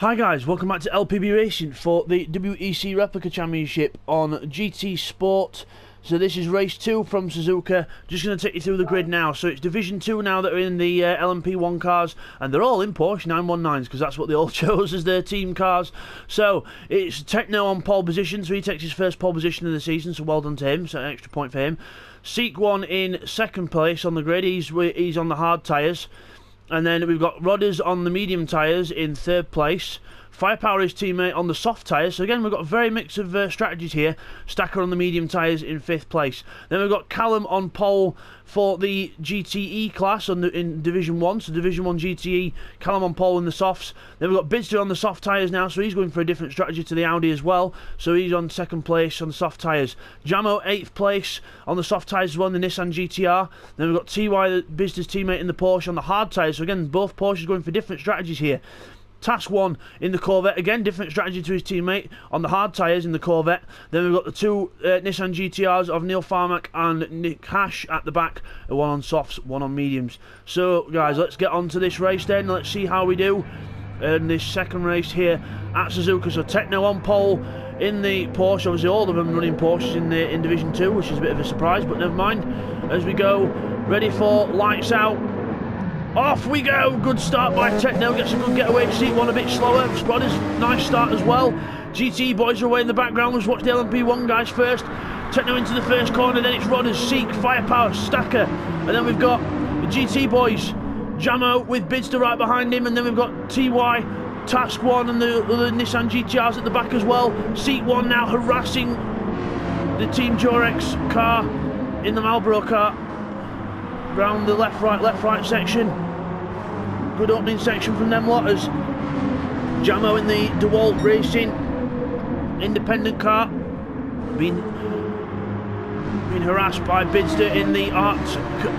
Hi guys, welcome back to LPB Racing for the WEC Replica Championship on GT Sport. So this is race 2 from Suzuka. Just going to take you through the grid now. So it's Division 2 now that are in the LMP1 cars, and they're all in Porsche 919s because that's what they all chose as their team cars. So it's Techno on pole position, so he takes his first pole position of the season, so well done to him, so an extra point for him. Seek 1 in second place on the grid, he's on the hard tyres. And then we've got Rodders on the medium tyres in third place. Firepower his teammate on the soft tyres. So again, we've got a very mix of strategies here. Stacker on the medium tyres in 5th place. Then we've got Callum on pole for the GTE class in Division 1. So Division 1 GTE, Callum on pole in the softs. Then we've got Bidzster on the soft tyres now, so he's going for a different strategy to the Audi as well. So he's on 2nd place on the soft tyres. Jamo 8th place on the soft tyres as well in the Nissan GTR. Then we've got TY, the Bidzster's teammate in the Porsche, on the hard tyres. So again, both Porsches going for different strategies here. Task 1 in the Corvette, again different strategy to his teammate on the hard tyres in the Corvette. Then we've got the two Nissan GTRs of Neil Farmack and Nick Hash at the back, one on softs, one on mediums. So guys, let's get on to this race then. Let's see how we do in this second race here at Suzuka. So Techno on pole in the Porsche, obviously all of them running Porsches in Division 2, which is a bit of a surprise, but never mind. As we go, ready for lights out. Off we go! Good start by Techno, gets a good getaway. Seat 1 a bit slower. Rodders, nice start as well. GT boys are away in the background. Let's watch the LMP1 guys first. Techno into the first corner, then it's Rodders, Seek, Firepower, Stacker. And then we've got the GT boys, Jamo with Bidzster right behind him. And then we've got TY, Task 1 and the other Nissan GTRs at the back as well. Seat 1 now harassing the Team Jorex car in the Marlboro car. Round the left right section. Good opening section from them lotters. Jamo in the DeWalt Racing independent car, being harassed by Bidzster in the Art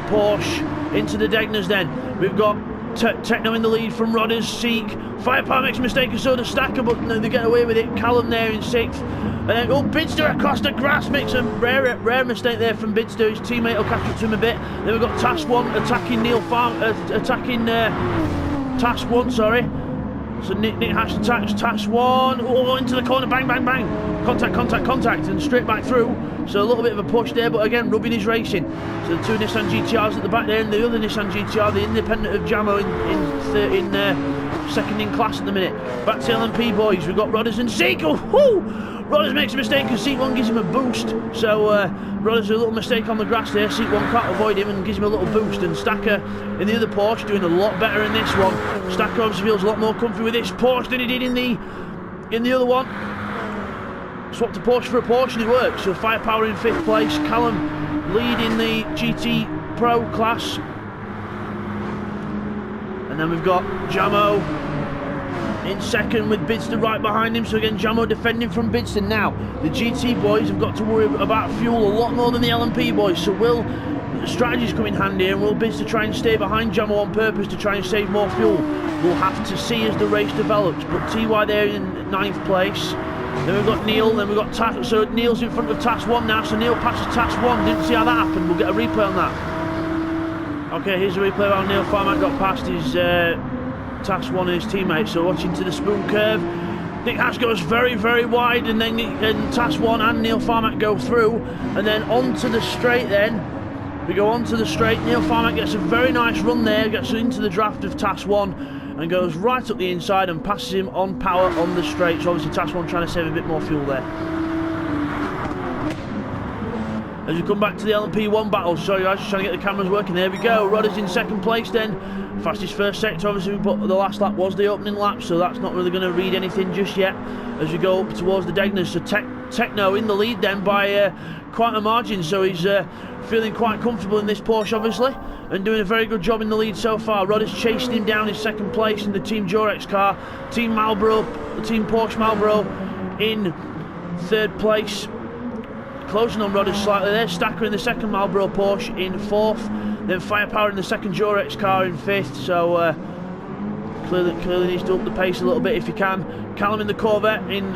Porsche. Into the Degners then. We've got Techno in the lead from Rodders, Seek. Firepower makes a mistake and so does Stacker, but they get away with it. Callum there in 6th. And then, Bidzster across the grass makes a rare mistake there from Bidzster. His teammate will catch up to him a bit. Then we've got Task 1 attacking Task 1, sorry. So Nick Hash attacks Task 1. Oh, into the corner, bang, bang, bang. Contact, and straight back through. So a little bit of a push there, but again, rubbing his racing. So the two Nissan GTRs at the back there, and the other Nissan GTR, the independent of Jamo in second in class at the minute. Back to LMP boys, we've got Rodders and Seek. Rodders makes a mistake and Seat 1 gives him a boost. So Rodders a little mistake on the grass there. Seat 1 can't avoid him and gives him a little boost. And Stacker in the other Porsche doing a lot better in this one. Stacker obviously feels a lot more comfy with this Porsche than he did in the other one. Swapped a Porsche for a Porsche and it works. So Firepower in 5th place. Callum leading the GT Pro class. And then we've got Jamo in 2nd with Bidzster right behind him. So again, Jamo defending from Bidzster. Now, the GT boys have got to worry about fuel a lot more than the LMP boys. So will strategies come in handy, and will Bidzster try and stay behind Jamo on purpose to try and save more fuel? We'll have to see as the race develops. But TY there in 9th place. Then we've got Neil, then we've got Task. So Neil's in front of Task 1 now. So Neil passes Task 1. Didn't see how that happened. We'll get a replay on that. Okay, here's a replay of how Neil Farmack got past his Task 1 and his teammate. So watching to the spoon curve, Nick Hash goes very, very wide, and then Task 1 and Neil Farmack go through, and then onto the straight. Then we go onto the straight. Neil Farmack gets a very nice run there, gets into the draft of Task 1 and goes right up the inside and passes him on power on the straight. So obviously Task 1 trying to save a bit more fuel there. As we come back to the LMP1 battle, sorry guys, just trying to get the cameras working. There we go. Rodders in 2nd place then. Fastest first sector, obviously, but the last lap was the opening lap, so that's not really going to read anything just yet. As we go up towards the Degners, so Techno in the lead then by quite a margin, so he's feeling quite comfortable in this Porsche, obviously, and doing a very good job in the lead so far. Rodders chasing him down in 2nd place in the Team Jorex car. Team Porsche Marlboro in 3rd place. Closing on Rodders slightly there. Stacker in the 2nd Marlboro Porsche in 4th. Then Firepower in the 2nd Jorex car in 5th. So clearly needs to up the pace a little bit if he can. Callum in the Corvette in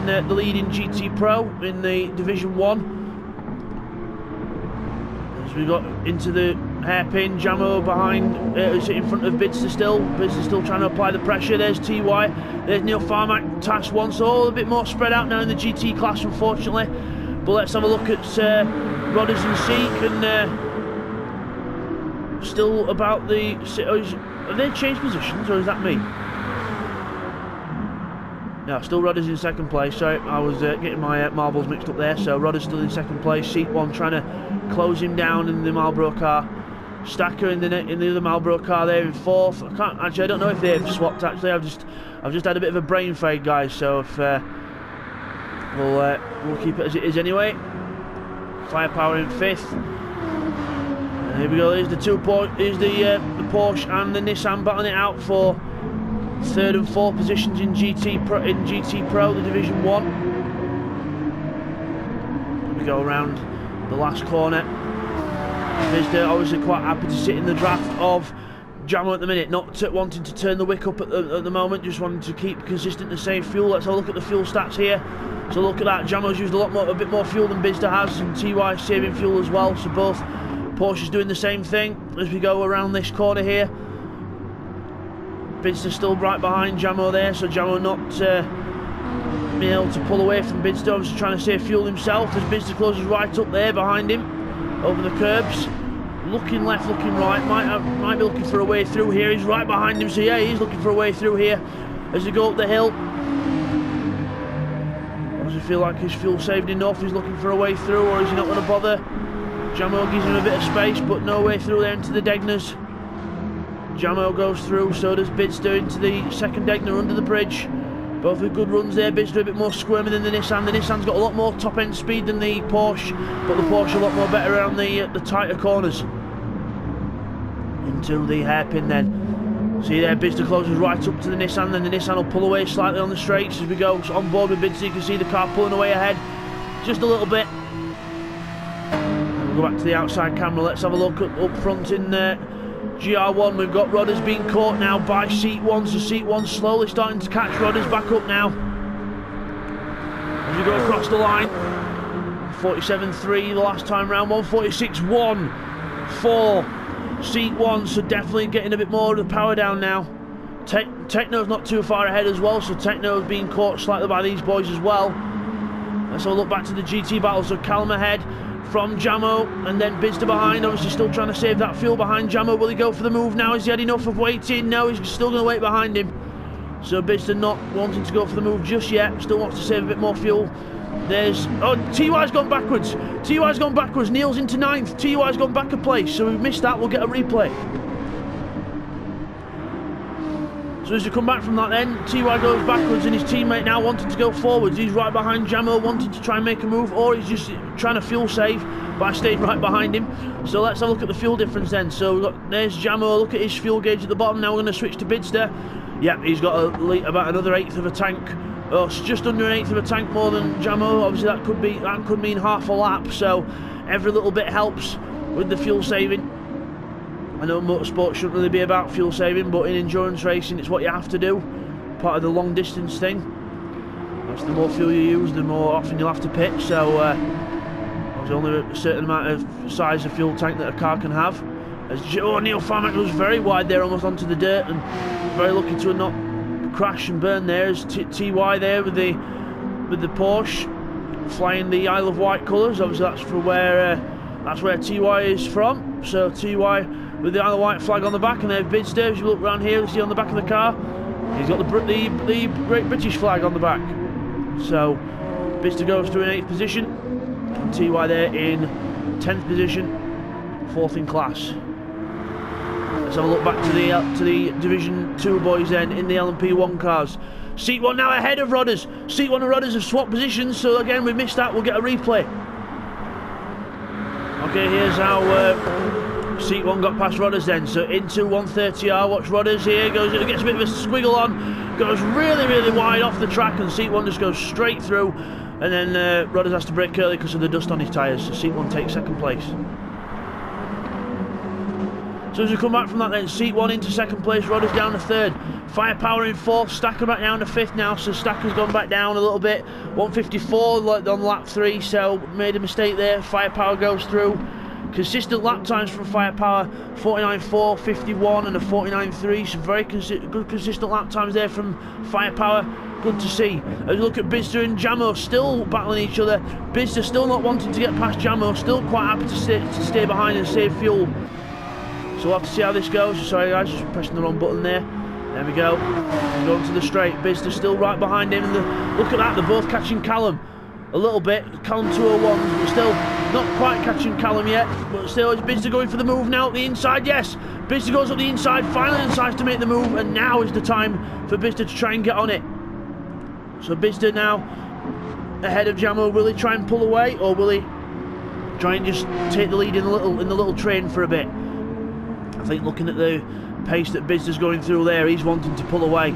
the lead in GT Pro in the Division 1. As we got into the hairpin. Jamo behind, is in front of Bidzster still. Bidzster still trying to apply the pressure. There's TY, there's Neil Farmack, Task 1, so all a bit more spread out now in the GT class, unfortunately. But let's have a look at Rodders and Seek, and still about the... have they changed positions, or is that me? No, still Rodders in second place. Sorry, I was getting my marbles mixed up there. So Rodders still in second place. Seat 1 trying to close him down in the Marlboro car. Stacker in the other Marlboro car there in fourth. I don't know if they've swapped actually. I've just had a bit of a brain fade, guys. So if we'll keep it as it is anyway. Firepower in fifth. And here we go. Here's the Porsche and the Nissan battling it out for third and fourth positions in GT Pro, the Division 1. We go around the last corner. Bidzster obviously quite happy to sit in the draft of Jamo at the minute, not wanting to turn the wick up at the moment, just wanting to keep consistent and save fuel. Let's have a look at the fuel stats here. So look at that, Jamo's used a bit more fuel than Bidzster has, and TY saving fuel as well, so both Porsches doing the same thing as we go around this corner here. Bidzster still right behind Jamo there, so Jamo not being able to pull away from Bidzster, obviously trying to save fuel himself as Bidzster closes right up there behind him over the curbs. Looking left, looking right, might be looking for a way through here. He's right behind him, so yeah, he's looking for a way through here as they go up the hill. Does he feel like his fuel saved enough? He's looking for a way through, or is he not going to bother? Jamo gives him a bit of space, but no way through there into the Degners. Jamo goes through, so does Bidzster into the second Degner under the bridge. Both with good runs there. Bidzster a bit more squirmy than the Nissan. The Nissan's got a lot more top end speed than the Porsche, but the Porsche a lot more better around the tighter corners. Into the hairpin then. See there, Bidzster closes right up to the Nissan, then the Nissan will pull away slightly on the straights as we go on board with Bidzster. You can see the car pulling away ahead, just a little bit. We'll go back to the outside camera. Let's have a look up front in GR1. We've got Rodders being caught now by Seat 1, so Seat 1 slowly starting to catch Rodders back up now as we go across the line. 47.3 the last time round, 146.1 for Seat 1, so definitely getting a bit more of the power down now. Techno's not too far ahead as well, so Techno's being caught slightly by these boys as well. Let's have a look back to the GT battle. So Callum ahead from Jamo, and then Bidzster behind, obviously still trying to save that fuel behind Jamo. Will he go for the move now? Has he had enough of waiting? No, he's still going to wait behind him. So Bidzster not wanting to go for the move just yet, still wants to save a bit more fuel. There's, oh, TY's gone backwards. TY's gone backwards. Neil's into 9th. TY's gone back a place, so we've missed that. We'll get a replay. So as we come back from that then, TY goes backwards and his teammate now wanting to go forwards. He's right behind Jamo, wanting to try and make a move, or he's just trying to fuel save by staying right behind him. So let's have a look at the fuel difference then. So we've got, there's Jamo, look at his fuel gauge at the bottom. Now we're going to switch to Bidzster. Yep, he's got about another 1/8 of a tank. Oh, it's just under an 1/8 of a tank more than Jamo. Obviously that could mean half a lap, so every little bit helps with the fuel saving. I know motorsport shouldn't really be about fuel saving, but in endurance racing it's what you have to do, part of the long distance thing. That's the more fuel you use, the more often you'll have to pit, so there's only a certain amount of size of fuel tank that a car can have. Oh, Neil Farmack was very wide there, almost onto the dirt, and very lucky to not crash and burn there. As TY there with the Porsche flying the Isle of Wight colours. Obviously that's where TY is from, so TY with the Isle of Wight flag on the back, and there's Bidzster. As you look around here, you see on the back of the car, he's got the Great British flag on the back. So Bidzster goes through in 8th position, and TY there in 10th position, 4th in class. Let's have a look back to the Division 2 boys then in the LPB 1 cars. Seat 1 now ahead of Rodders. Seat 1 and Rodders have swapped positions, so again we missed that. We'll get a replay. Okay, here's how Seat 1 got past Rodders then, so into 130R, watch Rodders here, gets a bit of a squiggle on, goes really wide off the track, and Seat 1 just goes straight through, and then Rodders has to brake early because of the dust on his tyres, so Seat 1 takes 2nd place. So as we come back from that then, Seat 1 into 2nd place, Rodders down to 3rd, Firepower in 4th, Stacker back down to 5th now, so Stacker's gone back down a little bit, 154 on lap 3, so made a mistake there. Firepower goes through, Consistent lap times from Firepower, 49.4, 51 and a 49.3, so very good consistent lap times there from Firepower. Good to see. As we look at Bidzster and Jamo still battling each other. Bidzster still not wanting to get past Jamo, still quite happy to stay behind and save fuel. So we'll have to see how this goes. Sorry guys, just pressing the wrong button there. There we go. Going to the straight. Bidzster still right behind him. Look at that, they're both catching Callum. A little bit. Callum 201s, but still not quite catching Callum yet. But still, is Bidzster going for the move now? The inside, yes. Bidzster goes up the inside, finally decides to make the move, and now is the time for Bidzster to try and get on it. So Bidzster now ahead of Jamo. Will he try and pull away, or will he try and just take the lead in the little train for a bit? I think looking at the pace that Bidzster's going through there, he's wanting to pull away.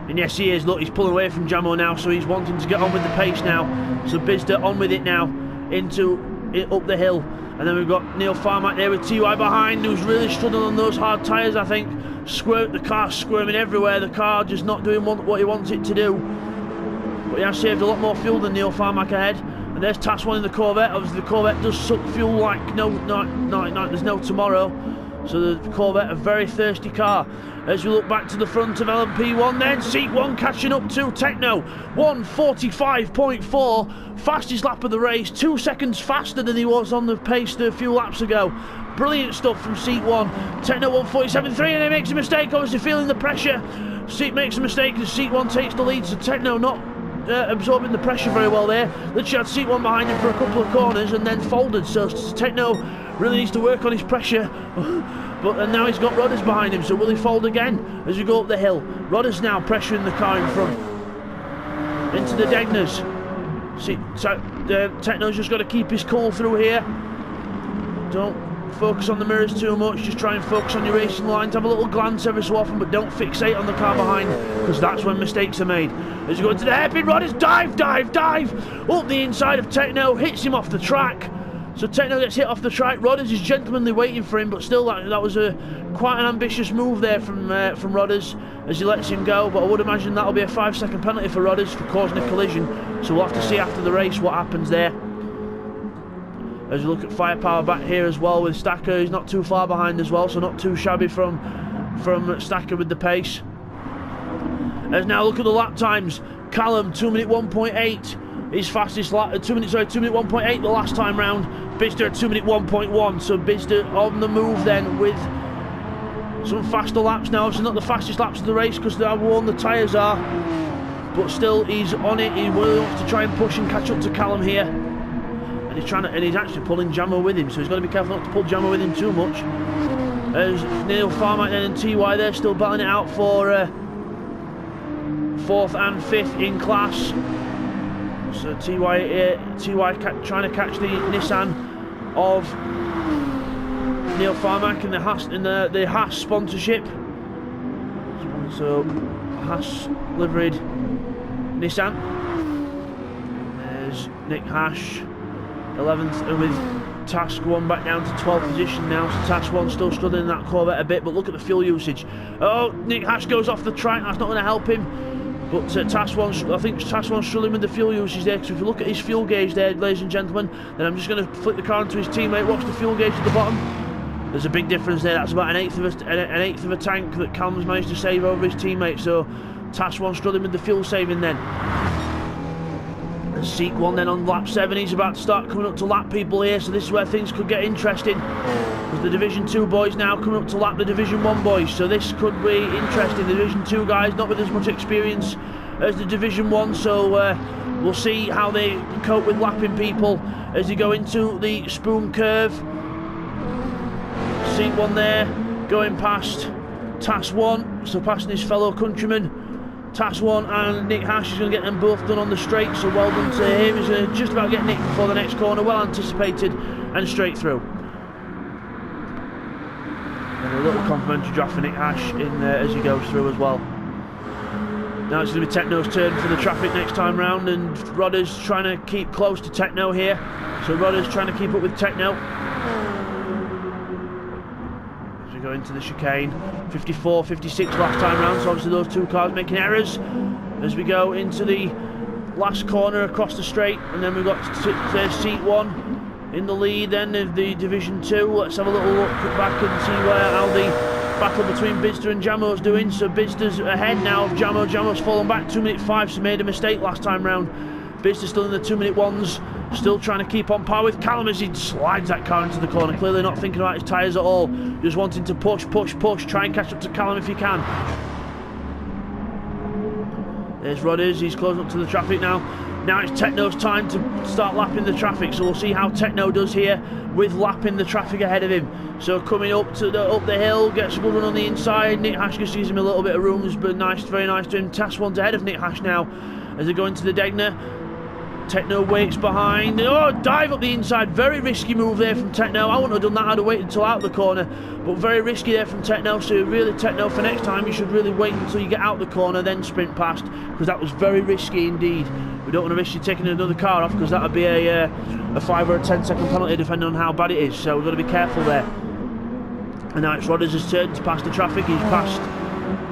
And yes, he is. Look, he's pulling away from Jamo now, so he's wanting to get on with the pace now. So Bidzster on with it now, up the hill. And then we've got Neil Farmack there with TY behind, who's really struggling on those hard tyres, I think. The car's squirming everywhere, the car just not doing what he wants it to do. But he has saved a lot more fuel than Neil Farmack ahead. And there's Task 1 in the Corvette. Obviously the Corvette does suck fuel like there's no tomorrow. So the Corvette, a very thirsty car. As we look back to the front of LMP1 then, Seat 1 catching up to Techno. 1:45.4, fastest lap of the race, 2 seconds faster than he was on the pace a few laps ago. Brilliant stuff from Seat 1. Techno 1:47.3, and he makes a mistake, obviously feeling the pressure. Seat makes a mistake and Seat 1 takes the lead, so Techno not absorbing the pressure very well there. Literally had Seat 1 behind him for a couple of corners and then folded, so Techno really needs to work on his pressure. And now he's got Rodders behind him, so will he fold again as we go up the hill? Rodders now pressuring the car in front into the Degners. See, Techno's just got to keep his cool through here. Don't focus on the mirrors too much, just try and focus on your racing lines. Have a little glance every so often, but don't fixate on the car behind, because that's when mistakes are made. As you go into the hairpin, Rodders dive up the inside of Techno, hits him off the track. So Techno gets hit off the track. Rodders is gentlemanly waiting for him, but still that was quite an ambitious move there from Rodders as he lets him go. But I would imagine that'll be a 5-second penalty for Rodders for causing a collision. So we'll have to see after the race what happens there. As we look at Firepower back here as well with Stacker, he's not too far behind as well, so not too shabby from Stacker with the pace. As now look at the lap times. Callum 2 minute 1.8. His fastest lap, 2 minute 1.8 the last time round. Bidzster at 2 minute 1.1, so Bidzster on the move then with some faster laps now. Obviously not the fastest laps of the race because how worn the tyres are, but still he's on it. He really wants to try and push and catch up to Callum here, and he's actually pulling Jamo with him, so he's got to be careful not to pull Jamo with him too much. As Neil Farmack then and TY there still battling it out for 4th and 5th in class. So TY trying to catch the Nissan of Neil Farmack and the Haas sponsorship. So Haas liveried Nissan. There's Nick Hash, 11th, with Task 1 back down to 12th position now. So Task 1 still struggling in that Corvette a bit, but look at the fuel usage. Oh, Nick Hash goes off the track. That's not going to help him. But Task 1, I think Task 1's struggling with the fuel usage there, because if you look at his fuel gauge there, ladies and gentlemen, then I'm just going to flick the car into his teammate. Watch the fuel gauge at the bottom. There's a big difference there. That's about an eighth of a tank that Callum's managed to save over his teammate. So Task 1 struggling with the fuel saving then. And Seek 1 then on lap 7. He's about to start coming up to lap people here, so this is where things could get interesting. With the Division 2 boys now coming up to lap the Division 1 boys, so this could be interesting. The Division 2 guys not with as much experience as the Division 1, so we'll see how they cope with lapping people as they go into the spoon curve. Seat 1 there going past Task 1, so passing his fellow countryman. Task 1 and Nick Hash is going to get them both done on the straight, so well done to him. He's going to just about get Nick before the next corner, well anticipated and straight through. And a little complimentary draft for Nick Hash in there as he goes through as well. Now it's going to be Techno's turn for the traffic next time round, and Rodders trying to keep close to Techno here. So Rodders trying to keep up with Techno. As we go into the chicane, 54, 56 last time round, so obviously those two cars making errors. As we go into the last corner across the straight, and then we've got Seat 1 in the lead then of the Division 2. Let's have a little look back and see how the battle between Bidzster and Jamo's doing. So Bidzster's ahead now of Jamo. Jamo's fallen back 2:05, so made a mistake last time round. Bidzster's still in the 2-minute ones, still trying to keep on par with Callum as he slides that car into the corner, clearly not thinking about his tyres at all, just wanting to push, try and catch up to Callum if he can. There's Rodders, he's closing up to the traffic now. Now it's Techno's time to start lapping the traffic, so we'll see how Techno does here with lapping the traffic ahead of him. So coming up the hill, gets a good run on the inside. Nick Hash gives him a little bit of room, but nice, very nice to him. Task One's ahead of Nick Hash now as they go into the Degner. Techno waits behind. Oh, dive up the inside. Very risky move there from Techno. I wouldn't have done that. I'd have waited until out of the corner. But very risky there from Techno. So really, Techno, for next time, you should really wait until you get out the corner, then sprint past, because that was very risky indeed. We don't want to risk you taking another car off, because that would be a 5 or a 10-second penalty, depending on how bad it is. So we've got to be careful there. And now it's Rodders' turn to pass the traffic. He's passed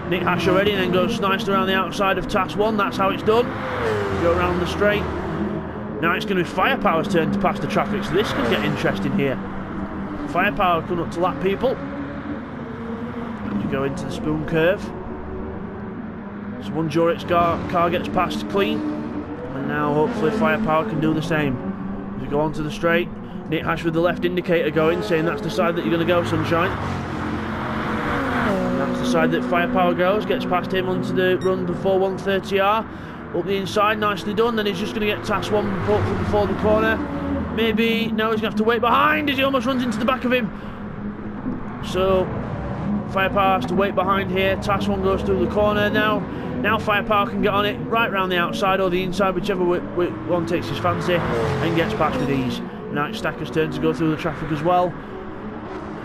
Nick Hash already, and then goes nicely around the outside of Task 1. That's how it's done. Go around the straight. Now it's going to be Firepower's turn to pass the traffic, so this could get interesting here. Firepower coming up to lap people. As you go into the spoon curve. So one Jurex car gets passed clean, and now hopefully Firepower can do the same. As you go onto the straight, Nick Hash with the left indicator going, saying that's the side that you're going to go, sunshine. And that's the side that Firepower goes, gets past him onto the run before 130R. Up the inside, nicely done. Then he's just going to get Task 1 before the corner. Maybe, no, he's going to have to wait behind as he almost runs into the back of him. So, Firepower has to wait behind here. Task 1 goes through the corner now. Now Firepower can get on it right round the outside or the inside, whichever one takes his fancy, and gets past with ease. Now it's Stacker's turn to go through the traffic as well.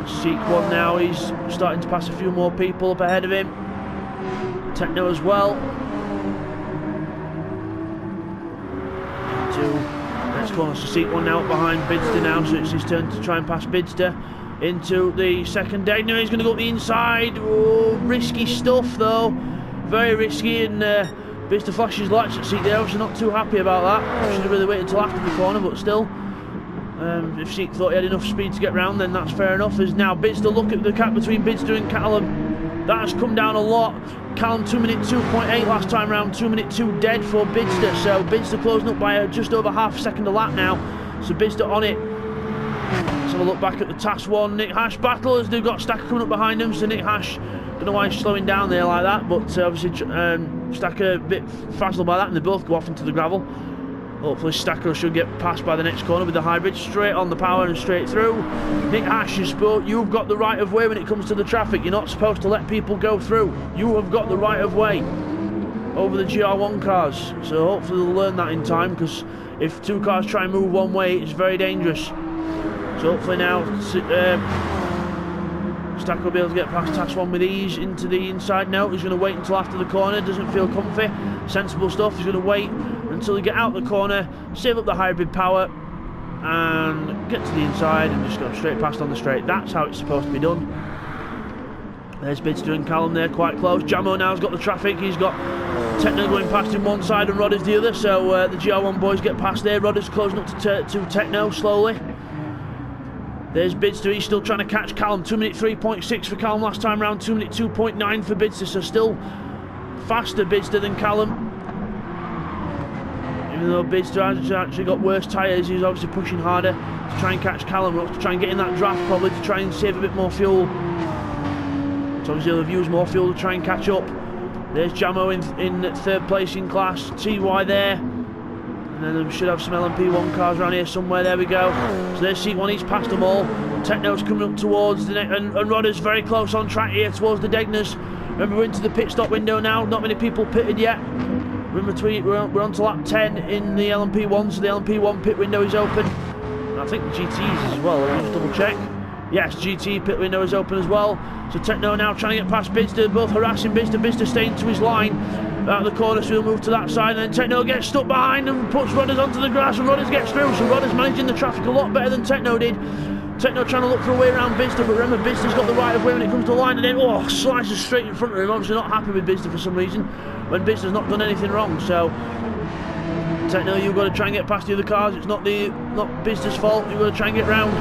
Seek 1 now, he's starting to pass a few more people up ahead of him. Techno as well. Next corner, so Seek 1 now up behind Bidzster now, so it's his turn to try and pass Bidzster into the second day. Now he's going to go up the inside. Oh, risky stuff though, very risky, and Bidzster flashes lights at Seek there, so not too happy about that. Should have really waited until after the corner, but still, if Seek thought he had enough speed to get round, then that's fair enough. As now Bidzster, look at the gap between Bidzster and Callum, that has come down a lot. Callum 2-minute 2.8 last time round, 2-minute 2 dead for Bidzster, so Bidzster closing up by just over half a second a lap now, so Bidzster on it. Let's have a look back at the Task 1 Nick Hash battle as they've got Stacker coming up behind them, so Nick Hash, don't know why he's slowing down there like that, but obviously Stacker a bit frazzled by that, and they both go off into the gravel. Hopefully Stacker should get passed by the next corner with the hybrid, straight on the power and straight through. Nick Hash, you've got the right of way when it comes to the traffic. You're not supposed to let people go through. You have got the right of way over the GR1 cars. So hopefully they'll learn that in time, because if two cars try and move one way, it's very dangerous. So hopefully now Stacker will be able to get past Task 1 with ease into the inside. No, he's going to wait until after the corner, doesn't feel comfy. Sensible stuff, he's going to wait until they get out the corner, save up the hybrid power, and get to the inside and just go straight past on the straight. That's how it's supposed to be done. There's Bidzster and Callum there, quite close. Jamo now's got the traffic, he's got Techno going past him one side and Rodders the other, so the GR1 boys get past there. Rodders closing up to Techno slowly. There's Bidzster, he's still trying to catch Callum. 2-minute 3.6 for Callum last time round, 2-minute 2.9 for Bidzster, so still faster Bidzster than Callum. Even though Bidzster has actually got worse tyres, he's obviously pushing harder to try and catch Callum up, to try and get in that draft, probably to try and save a bit more fuel. So obviously he'll have used more fuel to try and catch up. There's Jamo in third place in class, TY there. And then we should have some LMP1 cars around here somewhere, there we go. So there's Seat 1, he's passed them all. Techno's coming up towards the neck, and Rodder's very close on track here towards the Degners. Remember, we're into the pit stop window now, not many people pitted yet. We're on to lap 10 in the LMP1, so the LMP1 pit window is open. And I think the GT's as well, let me just double check. Yes, GT pit window is open as well. So Techno now trying to get past Bidzster, both harassing Bidzster. Bidzster staying to his line out of the corner, so he'll move to that side. And then Techno gets stuck behind and puts Rodders onto the grass, and Rodders gets through. So Rodders managing the traffic a lot better than Techno did. Techno trying to look for a way around Bidzster, but remember, Bidzster's got the right of way when it comes to the line, and then slices straight in front of him. Obviously not happy with Bidzster for some reason, when Bidzster's not done anything wrong. So Techno, you've got to try and get past the other cars. It's not Bidzster's fault. You've got to try and get round.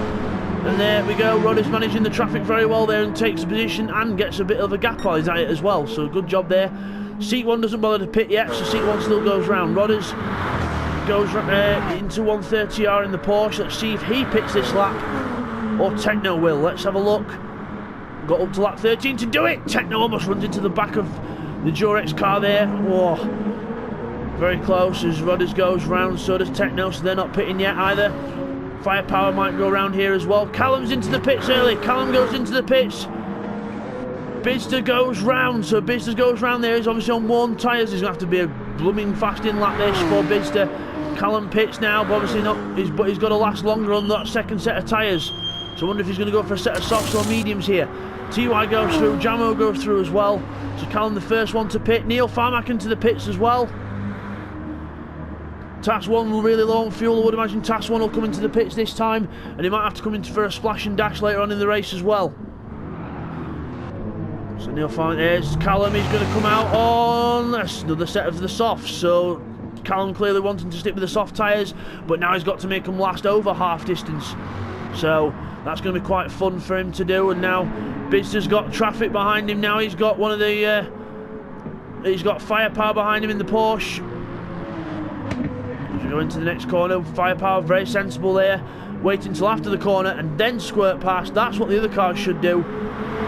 And there we go. Rod is managing the traffic very well there and takes a position and gets a bit of a gap at it as well. So good job there. Seat 1 doesn't bother to pit yet, so Seat 1 still goes round. Rodders goes into 130R in the Porsche. Let's see if he pits this lap or Techno will. Let's have a look. Got up to lap 13 to do it. Techno almost runs into the back of the Durex car there. Whoa. Very close as Rodders goes round, so does Techno, so they're not pitting yet either. Firepower might go around here as well. Callum's into the pits early. Callum goes into the pits. Bidzster goes round, so Bidzster goes round there. He's obviously on worn tyres. There's going to have to be a blooming fast in lap this for Bidzster. Callum pits now, but obviously not. But he's got to last longer on that second set of tyres. So I wonder if he's going to go for a set of softs or mediums here. TY goes through, Jamo goes through as well. So Callum the first one to pit. Neil Farmack into the pits as well. Task 1 will really low on fuel. I would imagine Task 1 will come into the pits this time, and he might have to come in for a splash and dash later on in the race as well. So Neil Farmack, there's Callum. He's going to come out on another set of the softs. So Callum clearly wanting to stick with the soft tyres, but now he's got to make them last over half distance. So that's going to be quite fun for him to do. And now Bidzster's got traffic behind him. Now he's got one of the he's got firepower behind him in the Porsche. Go into the next corner. Firepower very sensible there. Wait until after the corner and then squirt past. That's what the other cars should do.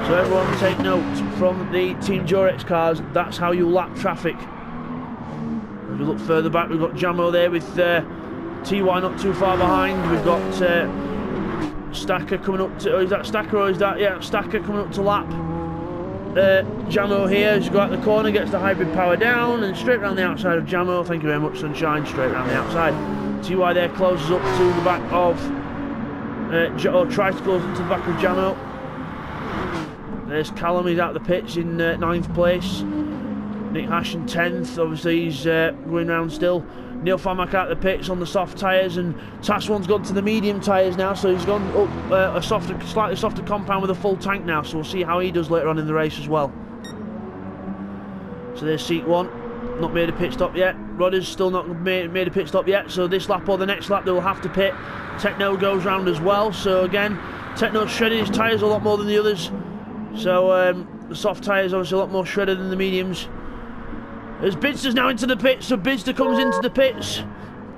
So everyone take note from the Team Durex cars. That's how you lap traffic. As we look further back, we've got Jamo there with TY not too far behind. We've got Stacker coming up to. Oh, is that Stacker or is that? Yeah, Stacker coming up to lap. Jamo here as you go out the corner, gets the hybrid power down and straight around the outside of Jamo. Thank you very much, Sunshine. Straight around the outside. TY there closes up to the back of or tries to close up to the back of Jamo. There's Callum, he's out the pits in 9th place. Nick Hash in 10th, obviously he's going round still. Neil Farmack out the pits on the soft tyres, and Task 1's gone to the medium tyres now, so he's gone up a slightly softer compound with a full tank now, so we'll see how he does later on in the race as well. So there's Seat 1, not made a pit stop yet. Rodders still not made a pit stop yet, so this lap or the next lap they will have to pit. Techno goes round as well, so again, Techno's shredded his tyres a lot more than the others, so the soft tyres obviously a lot more shredded than the mediums. As Bidzster's now into the pits, so Bidzster comes into the pits.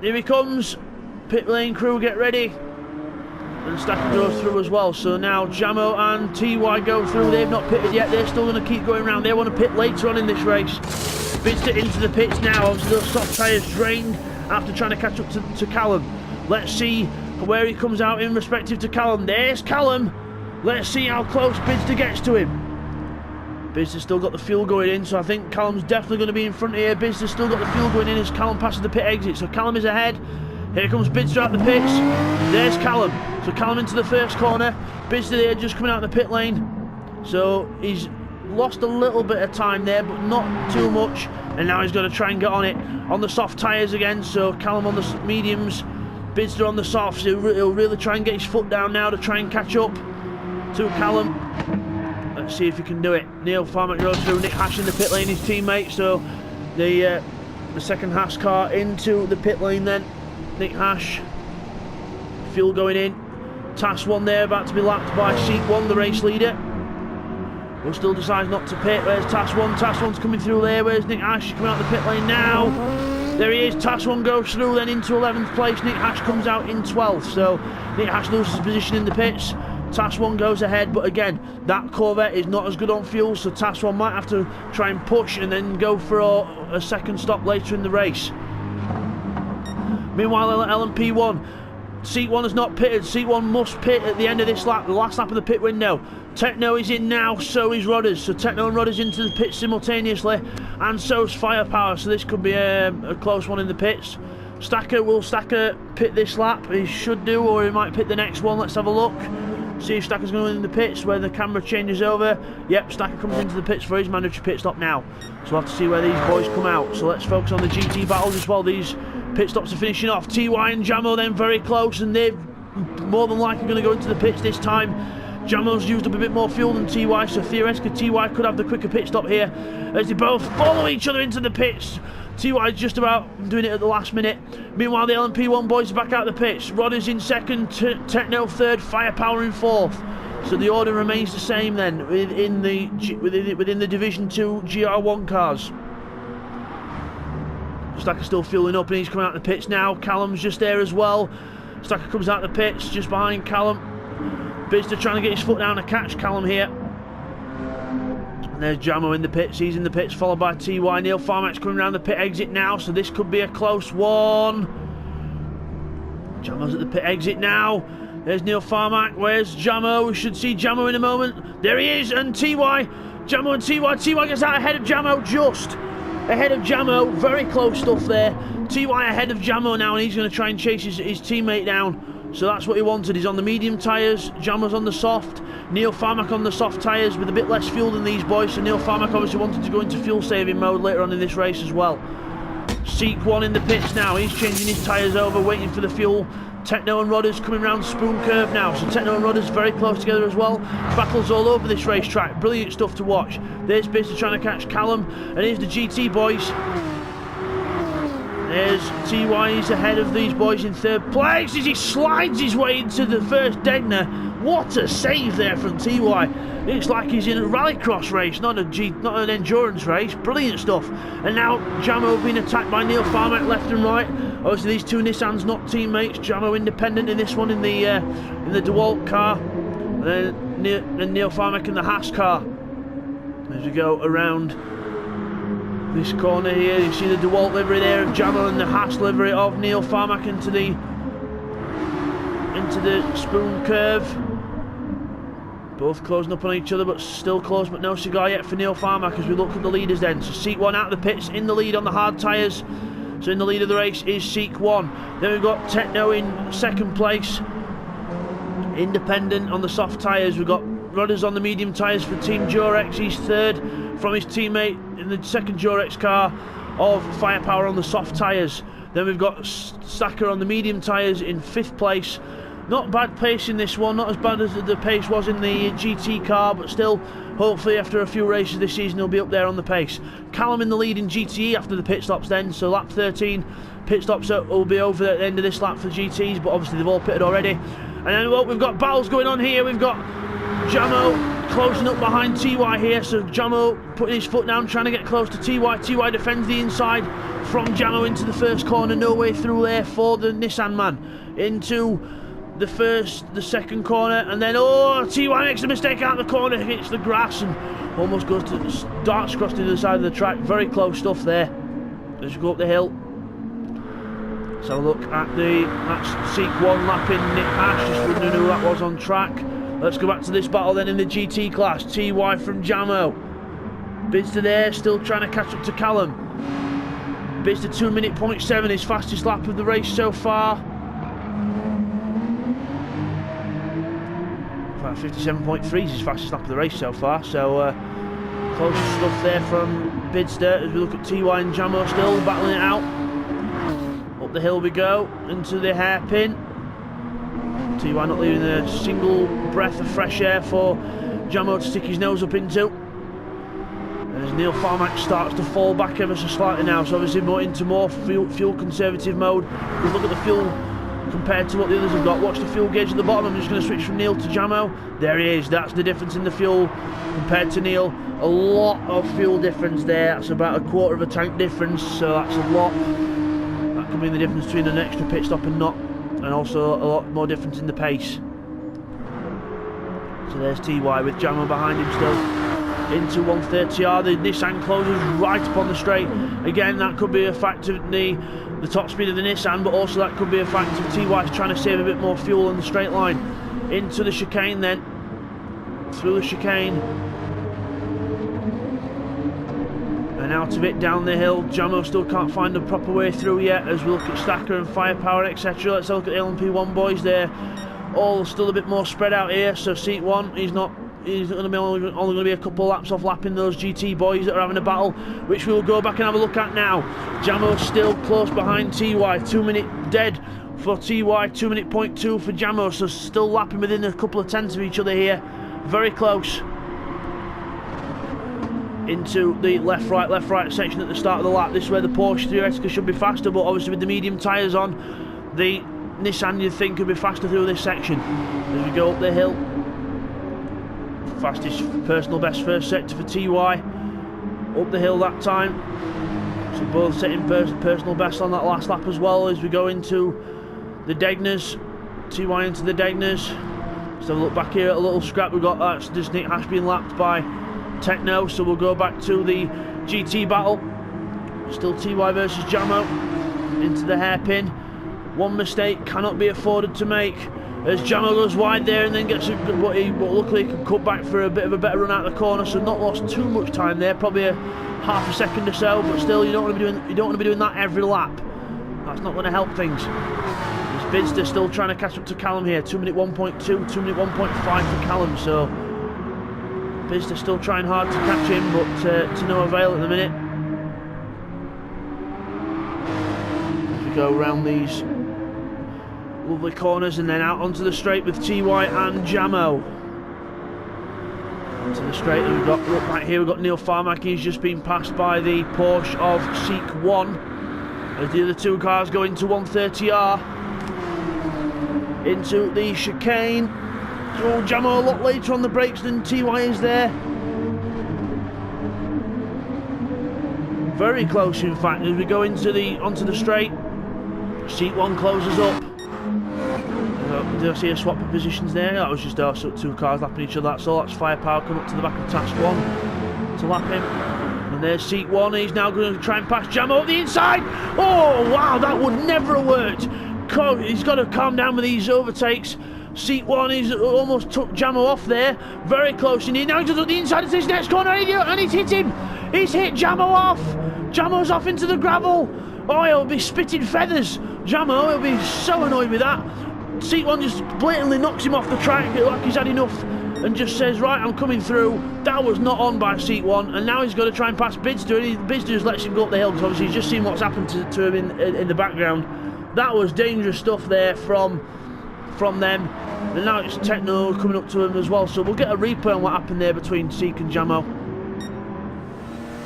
Here he comes. Pit lane crew, get ready. And Stacker goes through as well. So now Jamo and TY go through. They've not pitted yet. They're still going to keep going round. They want to pit later on in this race. Bidzster into the pits now. Obviously those soft tyres drained after trying to catch up to Callum. Let's see where he comes out in respective to Callum. There's Callum. Let's see how close Bidzster gets to him. Bidzster's still got the fuel going in, so I think Callum's definitely going to be in front here. Bidzster's still got the fuel going in as Callum passes the pit exit, so Callum is ahead. Here comes Bidzster out the pits. There's Callum. So Callum into the first corner. Bidzster there just coming out of the pit lane. So he's lost a little bit of time there, but not too much. And now he's got to try and get on it on the soft tyres again. So Callum on the mediums, Bidzster on the softs. He'll really try and get his foot down now to try and catch up to Callum. Let's see if he can do it. Neil Farmack goes through. Nick Hash in the pit lane, his teammate. So the second Hash car into the pit lane then. Nick Hash. Fuel going in. Task 1 there, about to be lapped by Seat 1, the race leader. Who still decides not to pit. Where's Task 1? Task 1's coming through there. Where's Nick Hash? Coming out the pit lane now. There he is. Task 1 goes through then into 11th place. Nick Hash comes out in 12th. So Nick Hash loses his position in the pits. Task 1 goes ahead, but again, that Corvette is not as good on fuel, so Task 1 might have to try and push and then go for a second stop later in the race. Meanwhile, LMP 1, Seat 1 has not pitted. Seat 1 must pit at the end of this lap, the last lap of the pit window. Techno is in now, so is Rodders. So Techno and Rodders into the pit simultaneously, and so's Firepower, so this could be a close one in the pits. Will Stacker pit this lap? He should do, or he might pit the next one. Let's have a look. See if Stacker's going in the pits where the camera changes over. Yep, Stacker comes into the pits for his mandatory pit stop now. So we'll have to see where these boys come out. So let's focus on the GT battles as well. These pit stops are finishing off. TY and Jamo then very close, and they're more than likely going to go into the pits this time. Jamo's used up a bit more fuel than TY, so theoretically TY could have the quicker pit stop here as they both follow each other into the pits. TY just about doing it at the last minute. Meanwhile, the LMP1 boys are back out the pits. Rodders in second, Techno third, Firepower in fourth. So the order remains the same then within the Division 2 GR1 cars. Stacker still fueling up and he's coming out the pits now. Callum's just there as well. Stacker comes out the pits just behind Callum. Bidzster trying to get his foot down to catch Callum here. And there's Jamo in the pits. He's in the pits, followed by TY. Neil Farmack's coming around the pit exit now, so this could be a close one. Jamo's at the pit exit now. There's Neil Farmack. Where's Jamo? We should see Jamo in a moment. There he is, and TY. Jamo and TY. TY gets out ahead of Jamo, just ahead of Jamo. Very close stuff there. TY ahead of Jamo now, and he's going to try and chase his teammate down. So that's what he wanted. He's on the medium tyres. Jamo's on the soft. Neil Farmack on the soft tyres with a bit less fuel than these boys. So Neil Farmack obviously wanted to go into fuel saving mode later on in this race as well. Seek 1 in the pits now. He's changing his tyres over, waiting for the fuel. Techno and Rodders coming round Spoon Curve now. So Techno and Rodders very close together as well. Battles all over this racetrack. Brilliant stuff to watch. There's Bidzster trying to catch Callum. And here's the GT boys. There's TY, he's ahead of these boys in third place as he slides his way into the first Degner. What a save there from TY. Looks like he's in a rallycross race, not an endurance race. Brilliant stuff. And now Jamo being attacked by Neil Farmack left and right. Obviously these two Nissans not teammates. Jamo independent in this one in the DeWalt car. And then Neil Farmack in the Haas car. As we go around this corner here, you see the DeWalt livery there of Jamo and the Haas livery of Neil Farmack into the Spoon Curve. Both closing up on each other, but still close, but no cigar yet for Neil Farmack as we look at the leaders then. So Seek 1 out of the pits, in the lead on the hard tyres. So in the lead of the race is Seek 1. Then we've got Techno in second place. Independent on the soft tyres. We've got Rodders on the medium tyres for Team Jorex. He's third from his teammate in the second Jorex car of Firepower on the soft tyres. Then we've got Stacker on the medium tyres in fifth place. Not bad pace in this one, not as bad as the pace was in the GT car, but still, hopefully after a few races this season he'll be up there on the pace. Callum in the lead in GTE after the pit stops then, so lap 13 pit stops will be over at the end of this lap for GTs, but obviously they've all pitted already. And then well, we've got battles going on here. We've got Jamo closing up behind TY here, so Jamo putting his foot down, trying to get close to TY. TY defends the inside from Jamo into the first corner, no way through there for the Nissan man. Into the second corner, and then TY makes a mistake out of the corner, hits the grass and almost goes to darts across to the other side of the track. Very close stuff there as we go up the hill. Let's have a look at that's Seek 1 lapping Nick Ash, just wondering who that was on track. Let's go back to this battle then in the GT class. TY from Jamo. Bidzster there, still trying to catch up to Callum. Bidzster 2:07, his fastest lap of the race so far. 57.3 is his fastest lap of the race so far, so close stuff there from Bidzster as we look at TY and Jamo still battling it out. Up the hill we go, into the hairpin. TY not leaving a single breath of fresh air for Jamo to stick his nose up into. As Neil Farmack starts to fall back ever so slightly now, so obviously into more fuel conservative mode. We look at the fuel compared to what the others have got. Watch the fuel gauge at the bottom. I'm just going to switch from Neil to Jamo. There he is. That's the difference in the fuel compared to Neil. A lot of fuel difference there. That's about a quarter of a tank difference, so that's a lot. That can be the difference between an extra pit stop and not, and also a lot more difference in the pace. So there's TY with Jamo behind him still. Into 130R, the Nissan closes right up on the straight. Again, that could be a factor of the top speed of the Nissan, but also that could be a factor of TY's trying to save a bit more fuel on the straight line. Into the chicane then, through the chicane, and out of it down the hill. Jamo still can't find a proper way through yet as we look at Stacker and Firepower, etc. Let's have a look at the LMP1 boys there, all still a bit more spread out here. So Seat 1, he's going to be only going to be a couple of laps off lapping those GT boys that are having a battle, which we'll go back and have a look at now. Jamo still close behind TY, 2 minute dead for TY, 2 minute point 2 for Jamo, so still lapping within a couple of tenths of each other here, very close. into the left-right section at the start of the lap. This is where the Porsche theoretically should be faster, but obviously with the medium tyres on, the Nissan you'd think could be faster through this section. As we go up the hill, fastest personal best first sector for TY, up the hill that time. So both setting personal best on that last lap as well. As we go into the Degners, TY into the Degners. Let's have a look back here at a little scrap. We've got that just Nick Hash being lapped by Techno, so we'll go back to the GT battle. Still TY versus Jamo into the hairpin. One mistake cannot be afforded to make as Jamo goes wide there and then gets but luckily he can cut back for a bit of a better run out of the corner, so not lost too much time there, probably a half a second or so, but still you don't want to be doing that every lap. That's not going to help things. Bidzster still trying to catch up to Callum here. 2-minute 1.2, 2-minute 1.5 for Callum, so Bidzster still trying hard to catch him, but to no avail at the minute. As we go around these lovely corners and then out onto the straight with TY and Jamo. Onto the straight, and we've got, look right here, we've got Neil Farmack. He's just been passed by the Porsche of Seek 1 as the other two cars go into 130R. Into the chicane. So Jamo a lot later on the brakes than TY is there. Very close in fact as we go into onto the straight. Seat 1 closes up. Did I see a swap of positions there? That was just two cars lapping each other, that's all. That's firepower coming up to the back of Task 1 to lap him. And there's Seat 1, he's now going to try and pass Jamo up the inside. Oh wow, that would never have worked. He's got to calm down with these overtakes. Seat 1, he's almost took Jamo off there. Very close indeed. Now he does up the inside of this next corner and he's hit him. He's hit Jamo off. Jamo's off into the gravel. Oh, he'll be spitting feathers. Jamo, he'll be so annoyed with that. Seat 1 just blatantly knocks him off the track like he's had enough and just says, right, I'm coming through. That was not on by Seat 1, and now he's got to try and pass Bidzster, and Bidzster just lets him go up the hill because obviously he's just seen what's happened to him in the background. That was dangerous stuff there from them, and now it's Techno coming up to him as well, so we'll get a replay on what happened there between Seek and Jamo.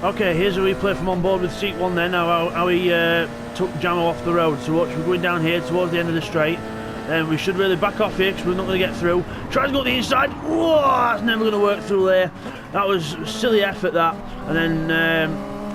Okay, here's a replay from on board with Seek 1 there, now how he took Jamo off the road. So watch, we're going down here towards the end of the straight, and we should really back off here because we're not going to get through. Tries to go to the inside. Whoa, that's never going to work through there. That was a silly effort, that. And then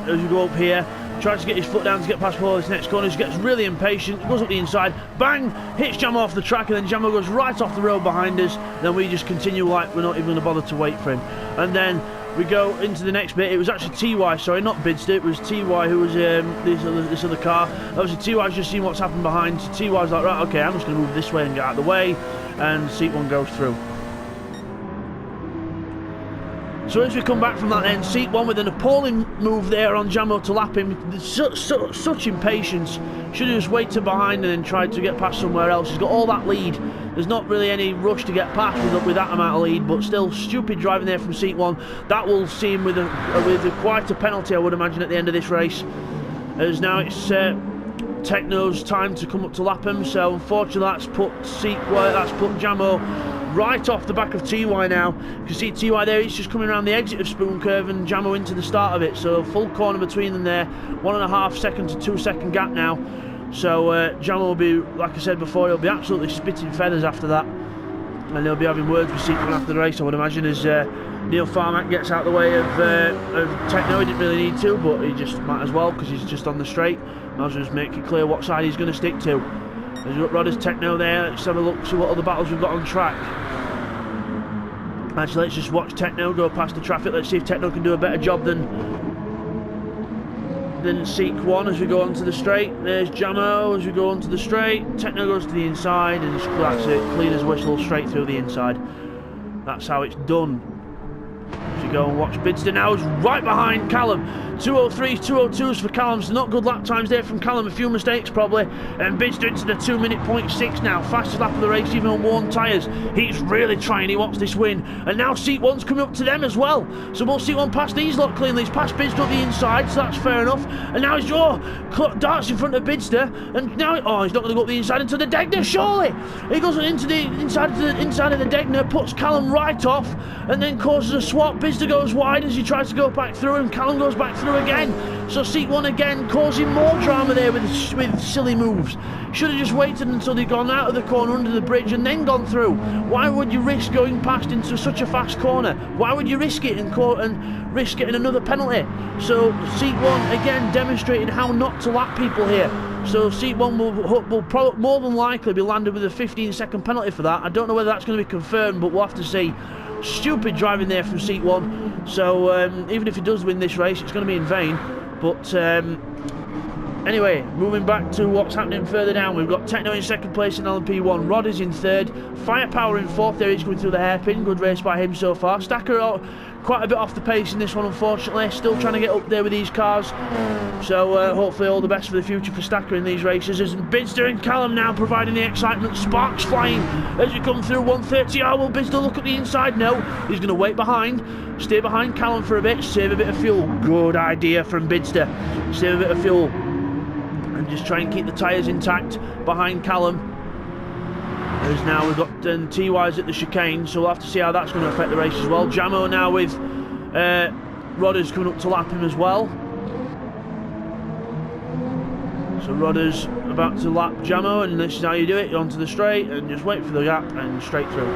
as we go up here, tries to get his foot down to get past Paul this next corner. He gets really impatient, goes up the inside, bang, hits Jamo off the track, and then Jamo goes right off the road behind us. Then we just continue like we're not even going to bother to wait for him. And then we go into the next bit. It was actually TY, sorry, not Bidzster, it was TY who was this other car. Obviously TY's just seen what's happened behind, so TY's like, right, okay, I'm just going to move this way and get out of the way, and Seat 1 goes through. So as we come back from that end, Seat 1 with an appalling move there on Jamo to lap him. Such impatience. Should have just waited behind and then tried to get past somewhere else. He's got all that lead. There's not really any rush to get past with that amount of lead, but still stupid driving there from Seat 1. That will see him with quite a penalty, I would imagine, at the end of this race. As now it's Techno's time to come up to lap him. So unfortunately that's put Jamo right off the back of TY now. You can see TY there, he's just coming around the exit of Spoon Curve and Jamo into the start of it, so full corner between them there, 1.5 second to 2 second gap now. So Jamo will be, like I said before, he'll be absolutely spitting feathers after that, and he'll be having words with Seat 1 after the race, I would imagine, as Neil Farmack gets out of the way of Techno. He didn't really need to, but he just might as well because he's just on the straight. Might as well just make it clear what side he's going to stick to. There's Rodder's Techno there. Let's have a look, see what other battles we've got on track. Actually, let's just watch Techno go past the traffic. Let's see if Techno can do a better job than Seek 1 as we go onto the straight. There's Jamo as we go onto the straight. Techno goes to the inside, and that's it. Clean as whistle, straight through the inside. That's how it's done. As you go and watch Bidzster now is right behind Callum. 203s, 202s for Callum, so not good lap times there from Callum, a few mistakes probably, and Bidzster into the 2-minute 0.6 now, fastest lap of the race even on worn tyres. He's really trying, he wants this win, and now Seat 1's coming up to them as well, so we'll Seat 1 past these lot cleanly. He's past Bidzster up the inside, so that's fair enough, and now he's darts in front of Bidzster, and now he's not going to go up the inside into the Degner, surely! He goes into the inside of the Degner, puts Callum right off, and then causes a swap. Bidzster Bidzster goes wide as he tries to go back through, and Callum goes back through again. So seat 1 again causing more drama there with silly moves. Should have just waited until they'd gone out of the corner under the bridge and then gone through. Why would you risk going past into such a fast corner? Why would you risk it and risk getting another penalty? So seat 1 again demonstrating how not to lap people here. So seat 1 will probably more than likely be landed with a 15-second penalty for that. I don't know whether that's going to be confirmed, but we'll have to see. Stupid driving there from seat 1. So even if he does win this race, it's going to be in vain. But anyway, moving back to what's happening further down, we've got Techno in second place in LP1, Rod is in third, Firepower in fourth. There he's going through the hairpin. Good race by him so far. Stacker quite a bit off the pace in this one, unfortunately. Still trying to get up there with these cars. So hopefully all the best for the future for Stacker in these races. As Bidzster and Callum now providing the excitement. Sparks flying as we come through 130. Oh, will Bidzster look at the inside? No, he's going to wait behind. Stay behind Callum for a bit. Save a bit of fuel. Good idea from Bidzster. Save a bit of fuel. And just try and keep the tyres intact behind Callum. As now we've got TYs at the chicane, so we'll have to see how that's going to affect the race as well. Jamo now with Rodders coming up to lap him as well. So Rodders about to lap Jamo, and this is how you do it. You're onto the straight and just wait for the gap and straight through.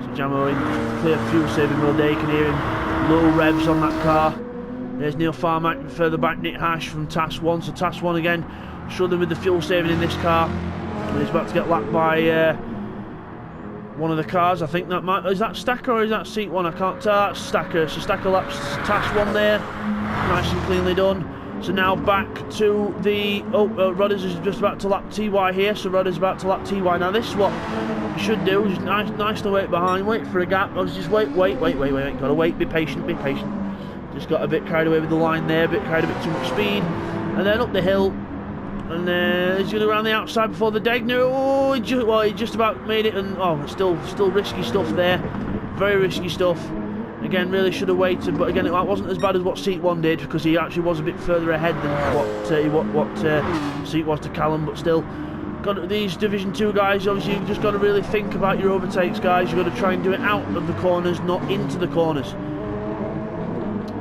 So Jamo in clear fuel saving mode there. You can hear him low revs on that car. There's Neil Farmack further back, Nick Hash from Task 1. So Task 1 again struggling with the fuel saving in this car. And he's about to get lapped by one of the cars. I think that might... Is that Stacker or is that seat 1? I can't tell. That's Stacker. So Stacker laps Task 1 there. Nice and cleanly done. So now back to the... Rodders is just about to lap TY here. So Rodders about to lap TY. Now this is what you should do. Just nice to wait behind. Wait for a gap. I was just wait. Gotta wait. Be patient. Just got a bit carried away with the line there. Carried a bit too much speed. And then up the hill. And he's going around the outside before the Degner. Oh, he just about made it, and still risky stuff there. Very risky stuff. Again, really should have waited, but again, it wasn't as bad as what seat 1 did, because he actually was a bit further ahead than what seat was to Callum. But still, got these Division 2 guys. Obviously, you've just got to really think about your overtakes, guys. You've got to try and do it out of the corners, not into the corners.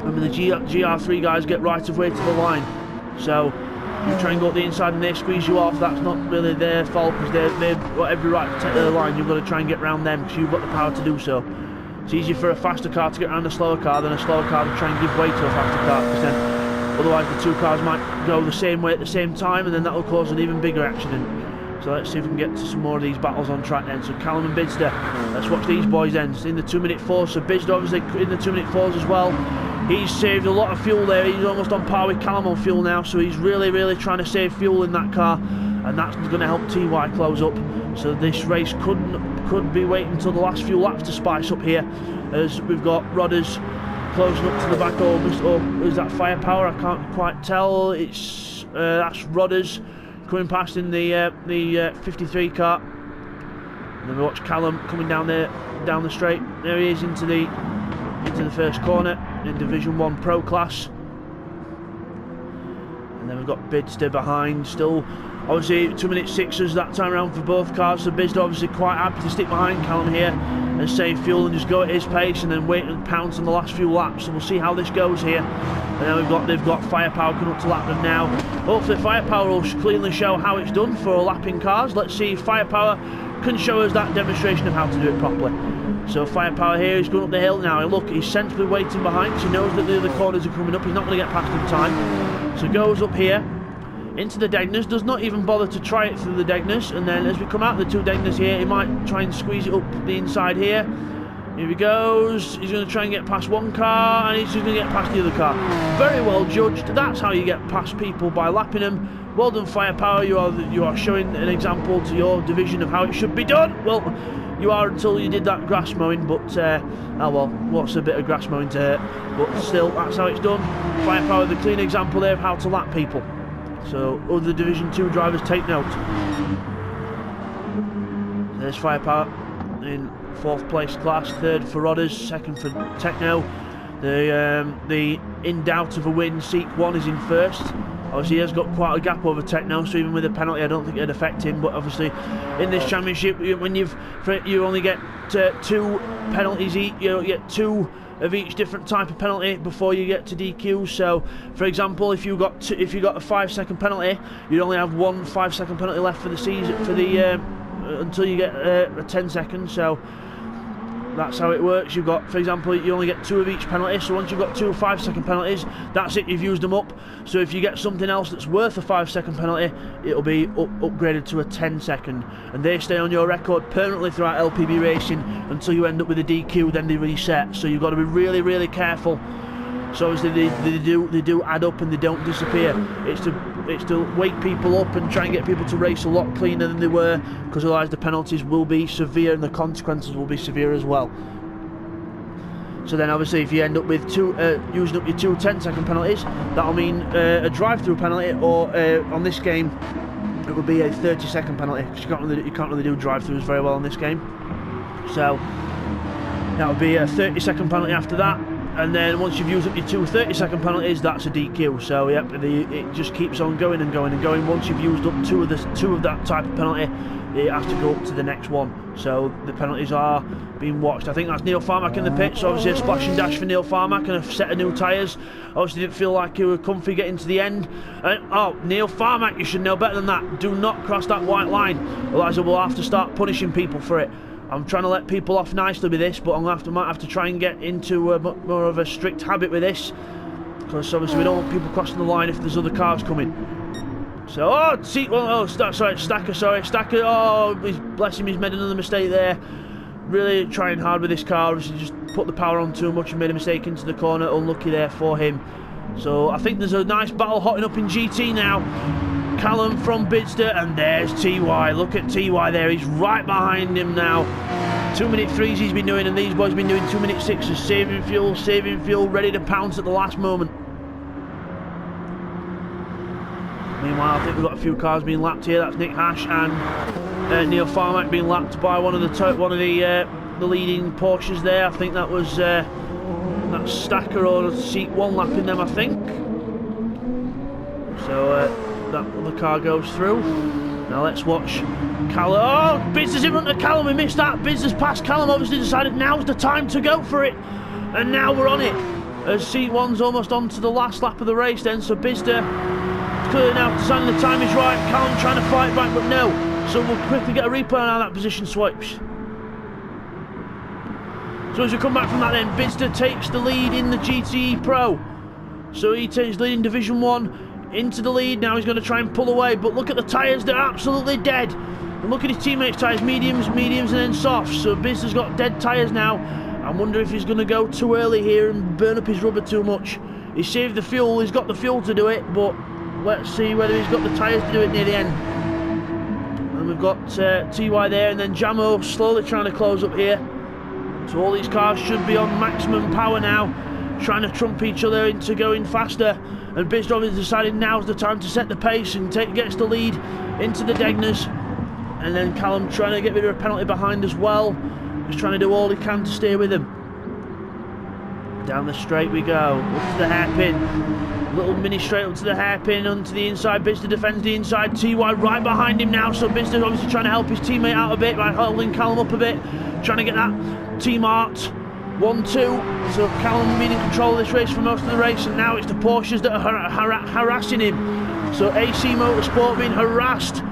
Remember, the GR3 guys get right of way to the line, so. You try and go up the inside and they squeeze you off. That's not really their fault, because they've got every right to take their line. You've got to try and get around them, because you've got the power to do so. It's easier for a faster car to get around a slower car than a slower car to try and give way to a faster car, because then otherwise the two cars might go the same way at the same time, and then that will cause an even bigger accident. So let's see if we can get to some more of these battles on track then. So Callum and Bidzster, let's watch these boys then. It's in the 2-minute 4s, so Bidzster obviously in the 2-minute 4s as well. He's saved a lot of fuel there. He's almost on par with Callum on fuel now, so he's really trying to save fuel in that car, and that's going to help TY close up. So this race could be waiting until the last few laps to spice up here, as we've got Rodders closing up to the back almost. Oh, is that Firepower? I can't quite tell. It's that's Rodders coming past in the 53 car. And then we watch Callum coming down the straight. There he is into the first corner in Division 1 Pro class. And then we've got Bidzster behind still. Obviously 2-minute 6s that time around for both cars, so Bidzster obviously quite happy to stick behind Callum here and save fuel and just go at his pace, and then wait and pounce on the last few laps. So we'll see how this goes here. And then they've got Firepower coming up to lap them now. Hopefully Firepower will cleanly show how it's done for lapping cars. Let's see if Firepower can show us that demonstration of how to do it properly. So Firepower here is going up the hill now. Look, he's sensibly waiting behind, because he knows that the other corners are coming up. He's not going to get past in time. So goes up here into the Degners, does not even bother to try it through the Degners, and then as we come out of the two Degners here, he might try and squeeze it up the inside here. Here he goes. He's going to try and get past one car, and he's just going to get past the other car. Very well judged. That's how you get past people, by lapping them. Well done, Firepower. You are showing an example to your division of how it should be done. Well, you are until you did that grass mowing, but oh well, what's a bit of grass mowing to hurt? But still, that's how it's done. Firepower, the clean example there of how to lap people. So other Division 2 drivers take note. There's Firepower in 4th place class, 3rd for Rodders, 2nd for Techno. The in doubt of a win, Seek 1 is in 1st. Obviously he has got quite a gap over Tech now, so even with a penalty I don't think it'd affect him. But obviously in this championship, when you only get 2 penalties each, you get 2 of each different type of penalty before you get to DQ. So for example, if you got a 5-second penalty, you'd only have 1 5-second penalty left for the season, until you get a 10 second. So that's how it works. You've got, for example, you only get 2 of each penalty, so once you've got 2 5-second penalties, that's it, you've used them up. So if you get something else that's worth a 5-second penalty, it'll be upgraded to a 10-second, and they stay on your record permanently throughout LPB racing until you end up with a DQ, then they reset. So you've got to be really, really careful. So obviously they do add up and they don't disappear. It's to wake people up and try and get people to race a lot cleaner than they were, because otherwise the penalties will be severe and the consequences will be severe as well. So then obviously if you end up with using up your 2 10-second penalties, that'll mean a drive-through penalty, or on this game it would be a 30-second penalty, because you can't really do drive-throughs very well on this game. So that would be a 30-second penalty after that. And then once you've used up your 2 30-second penalties, that's a DQ. So yep, it just keeps on going and going and going. Once you've used up 2 of that type of penalty, it has to go up to the next one. So the penalties are being watched. I think that's Neil Farmack in the pit. So obviously a splash and dash for Neil Farmack and a set of new tyres. Obviously didn't feel like he was comfy getting to the end. Oh, Neil Farmack, you should know better than that. Do not cross that white line, otherwise we'll have to start punishing people for it. I'm trying to let people off nicely with this, but I might have to try and get into more of a strict habit with this, because obviously we don't want people crossing the line if there's other cars coming. So, Stacker, oh, bless him, he's made another mistake there. Really trying hard with this car, obviously just put the power on too much and made a mistake into the corner, unlucky there for him. So I think there's a nice battle hotting up in GT now. Callum from Bidzster, and there's TY. Look at TY there, he's right behind him now. 2-minute 3s he's been doing, and these boys have been doing 2-minute 6s, saving fuel, ready to pounce at the last moment. Meanwhile, I think we've got a few cars being lapped here. That's Nick Hash and Neil Farmack being lapped by one of the leading Porsches there. I think that was that's Stacker or Seat 1 lapping them, I think. So that other car goes through. Now let's watch Callum. Oh, Bidzster's in front of Callum, we missed that. Bidzster's past Callum, obviously decided now's the time to go for it. And now we're on it. As Seat 1's almost on to the last lap of the race then, so Bidzster clearly now deciding the time is right. Callum trying to fight back, but no. So we'll quickly get a replay on how that position swipes. So as we come back from that then, Bidzster takes the lead in the GTE Pro. So he takes lead in Division 1. Into the lead, now he's going to try and pull away, but look at the tyres, they're absolutely dead. And look at his teammates' tyres, mediums, and then softs. So Bidzster's got dead tyres now. I wonder if he's going to go too early here and burn up his rubber too much. He saved the fuel, he's got the fuel to do it, but let's see whether he's got the tyres to do it near the end. And we've got TY there, and then Jamo slowly trying to close up here. So all these cars should be on maximum power now, trying to trump each other into going faster. And Bidzster has decided now's the time to set the pace and gets the lead into the Degners. And then Callum trying to get rid of a penalty behind as well. Just trying to do all he can to stay with him. Down the straight we go, up to the hairpin. Little mini straight up to the hairpin, onto the inside. Bidzster defends the inside. TY right behind him now. So Bidzster obviously trying to help his teammate out a bit by holding Callum up a bit. Trying to get that T-marked. 1-2, so Callum being in control of this race for most of the race, and now it's the Porsches that are harassing him. So AC Motorsport being harassed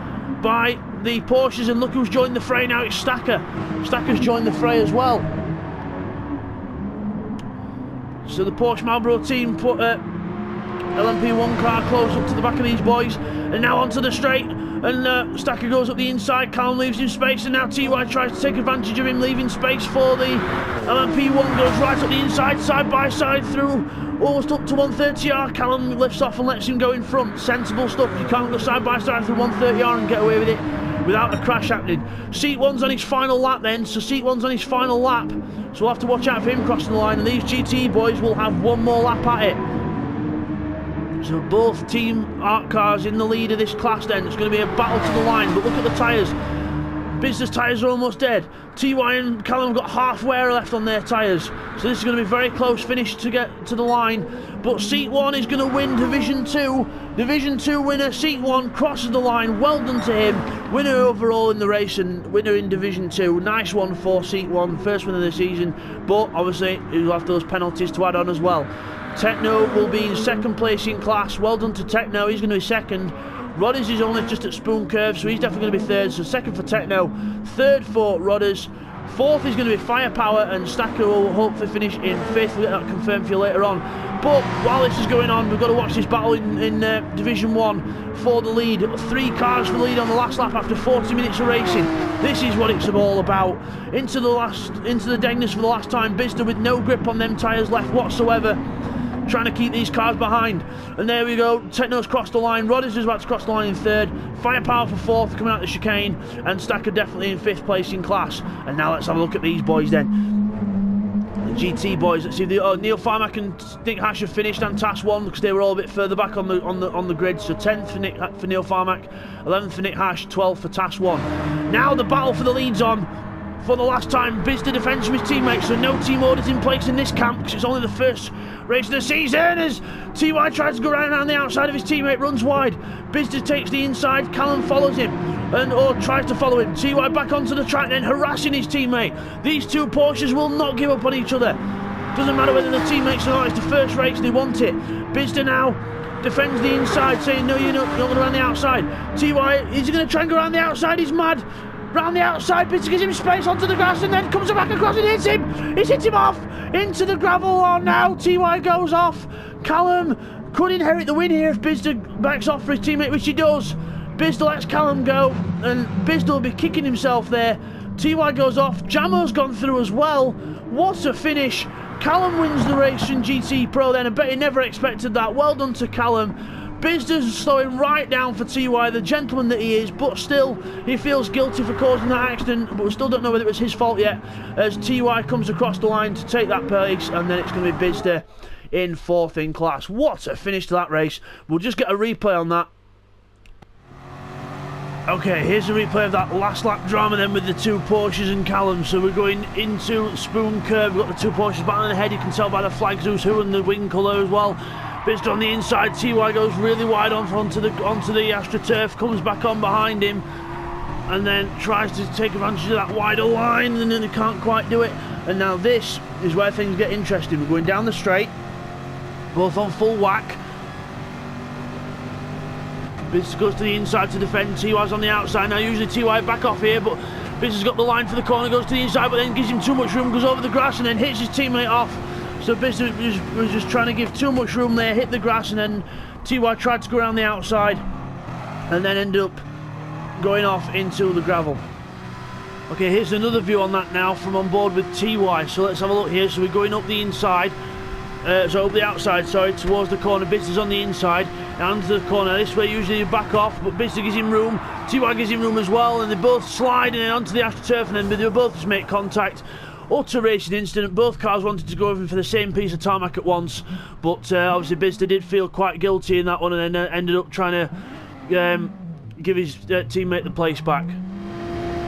by the Porsches, and look who's joined the fray now, it's Stacker. Stacker's joined the fray as well. So the Porsche Marlboro team put LMP1 car close up to the back of these boys, and now onto the straight. And Stacker goes up the inside, Callum leaves him space, and now TY tries to take advantage of him, leaving space for the LMP1, goes right up the inside, side by side through, almost up to 130R. Callum lifts off and lets him go in front. Sensible stuff, you can't go side by side through 130R and get away with it without a crash happening. Seat 1's on his final lap then, so Seat 1's on his final lap, so we'll have to watch out for him crossing the line, and these GT boys will have one more lap at it. So both team art cars in the lead of this class then. It's going to be a battle to the line, but look at the tyres. Bidzster's tyres are almost dead. TY and Callum got halfway left on their tyres. So this is going to be a very close finish to get to the line. But Seat 1 is going to win Division 2. Division 2 winner, Seat 1, crosses the line. Well done to him. Winner overall in the race and winner in Division 2. Nice one for Seat 1, first win of the season. But obviously, he'll have those penalties to add on as well. Techno will be in second place in class. Well done to Techno, he's going to be second. Rodders is only just at Spoon Curve, so he's definitely going to be third. So second for Techno, third for Rodders. Fourth is going to be Firepower, and Stacker will hopefully finish in fifth. We'll get that confirmed for you later on. But while this is going on, we've got to watch this battle in Division 1 for the lead. 3 cars for the lead on the last lap after 40 minutes of racing. This is what it's all about. Into the Degness for the last time. Bidzster with no grip on them tyres left whatsoever, trying to keep these cars behind. And there we go, Techno's crossed the line. Rodders is about to cross the line in third. Firepower for fourth, coming out the chicane. And Stacker definitely in fifth place in class. And now let's have a look at these boys then. The GT boys, let's see if Neil Farmack and Nick Hash have finished on task 1 because they were all a bit further back on the grid. So 10th for Neil Farmack, 11th for Nick Hash, 12th for task 1. Now the battle for the lead's on. For the last time, Bidzster defends from his teammates, so no team orders in place in this camp because it's only the first race of the season as TY tries to go around the outside of his teammate, runs wide. Bidzster takes the inside, Callum follows him or tries to follow him. TY back onto the track then, harassing his teammate. These two Porsches will not give up on each other. Doesn't matter whether the teammates or not, it's the first race, they want it. Bidzster now defends the inside, saying no, you're not going around the outside. TY, is he going to try and go around the outside? He's mad. Round the outside, Bidzster gives him space onto the grass and then comes back across and hits him. He's hit him off into the gravel. Oh, now TY goes off. Callum could inherit the win here if Bidzster backs off for his teammate, which he does. Bidzster lets Callum go and Bidzster will be kicking himself there. TY goes off. Jamo's gone through as well. What a finish. Callum wins the race in GT Pro then. I bet he never expected that. Well done to Callum. Bidzster's slowing right down for TY, the gentleman that he is, but still he feels guilty for causing that accident, but we still don't know whether it was his fault yet as TY comes across the line to take that place, and then it's going to be Bidzster in fourth in class. What a finish to that race. We'll just get a replay on that. Okay, here's a replay of that last lap drama then with the two Porsches and Callum. So we're going into Spoon Curve. We've got the two Porsches battling ahead. You can tell by the flags who's who and the wing colour as well. Bidzster on the inside. TY goes really wide onto the AstroTurf, comes back on behind him, and then tries to take advantage of that wider line, and then he can't quite do it. And now this is where things get interesting. We're going down the straight, both on full whack. Bidzster goes to the inside to defend. TY's on the outside now. Usually TY back off here, but Bidzster's got the line for the corner, goes to the inside, but then gives him too much room, goes over the grass, and then hits his teammate off. So Bidzster was just trying to give too much room there, hit the grass, and then TY tried to go around the outside and then ended up going off into the gravel. Okay, here's another view on that now from on board with TY. So let's have a look here. So we're going up the inside, up the outside, sorry, towards the corner. Bidzster's on the inside, and to the corner. This way usually you back off, but Bidzster gives him room. TY gives him room as well, and they both slide and then onto the AstroTurf, and then they both just make contact. Utter racing incident. Both cars wanted to go over for the same piece of tarmac at once, but obviously Bidzster did feel quite guilty in that one, and then ended up trying to give his teammate the place back.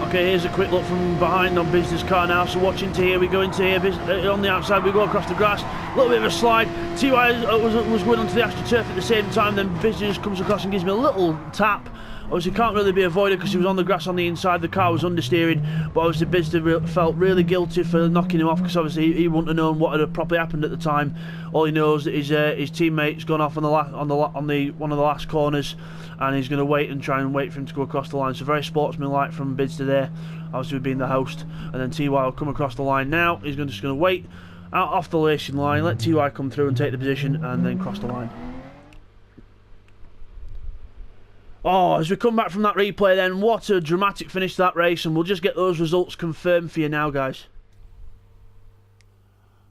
Okay, here's a quick look from behind on Bidzster's car now. So watching to here, we go into here on the outside, we go across the grass, a little bit of a slide. TY was going onto the AstroTurf at the same time, then Bidzster just comes across and gives me a little tap. Obviously can't really be avoided because he was on the grass on the inside, the car was understeering, but obviously Bidzster felt really guilty for knocking him off because obviously he wouldn't have known what had probably happened at the time. All he knows is his teammate's gone off on one of the last corners, and he's going to wait for him to go across the line. So very sportsmanlike from Bidzster there, obviously being the host. And then TY will come across the line now. He's just going to wait out off the racing line, let TY come through and take the position, and then cross the line. Oh, as we come back from that replay then, what a dramatic finish to that race, and we'll just get those results confirmed for you now, guys.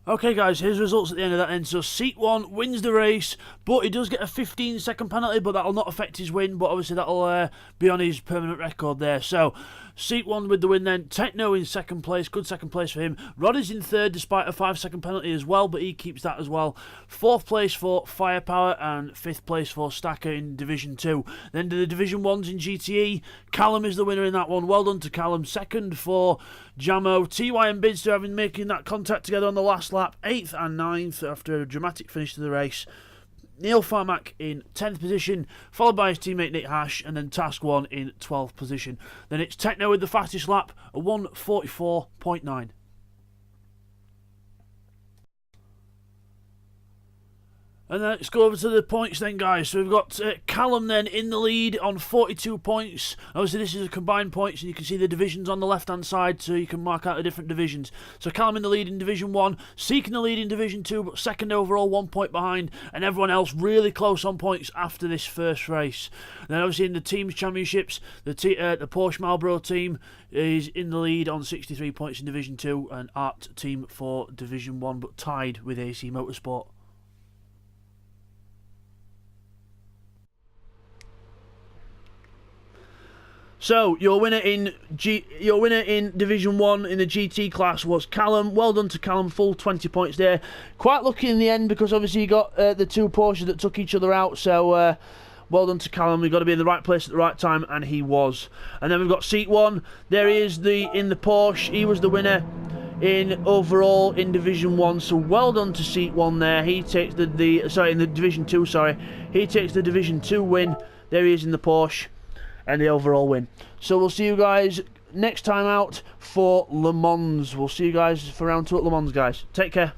Okay guys, here's the results at the end of that end. So seat 1 wins the race, but he does get a 15-second penalty, but that'll not affect his win, but obviously that'll be on his permanent record there. So seat 1 with the win then. Techno in second place, good second place for him. Rod is in third despite a 5-second penalty as well, but he keeps that as well. Fourth place for Firepower and 5th place for Stacker in Division 2. Then to the Division 1s in GTE, Callum is the winner in that one. Well done to Callum. Second for Jamo. TY and Bidzster having making that contact together on the last lap. 8th and 9th after a dramatic finish to the race. Neil Farmack in 10th position, followed by his teammate Nick Hash, and then Task 1 in 12th position. Then it's Techno with the fastest lap, a 1:44.9. And then let's go over to the points then, guys. So we've got Callum then in the lead on 42 points. Obviously this is a combined points, and you can see the divisions on the left-hand side, so you can mark out the different divisions. So Callum in the lead in Division 1, seeking the lead in Division 2, but second overall, 1 point behind, and everyone else really close on points after this first race. And then obviously in the Teams Championships, the Porsche Marlboro team is in the lead on 63 points in Division 2, and Art team for Division 1, but tied with AC Motorsport. So your winner in Division 1 in the GT class was Callum. Well done to Callum, full 20 points there. Quite lucky in the end because obviously you got the two Porsches that took each other out. So well done to Callum. We've got to be in the right place at the right time, and he was. And then we've got seat 1. There he is in the Porsche. He was the winner in overall in Division 1. So well done to seat 1 there. He takes in the Division 2. Sorry, he takes the Division 2 win. There he is in the Porsche and the overall win. So we'll see you guys next time out for Le Mans. We'll see you guys for round 2 at Le Mans, guys. Take care.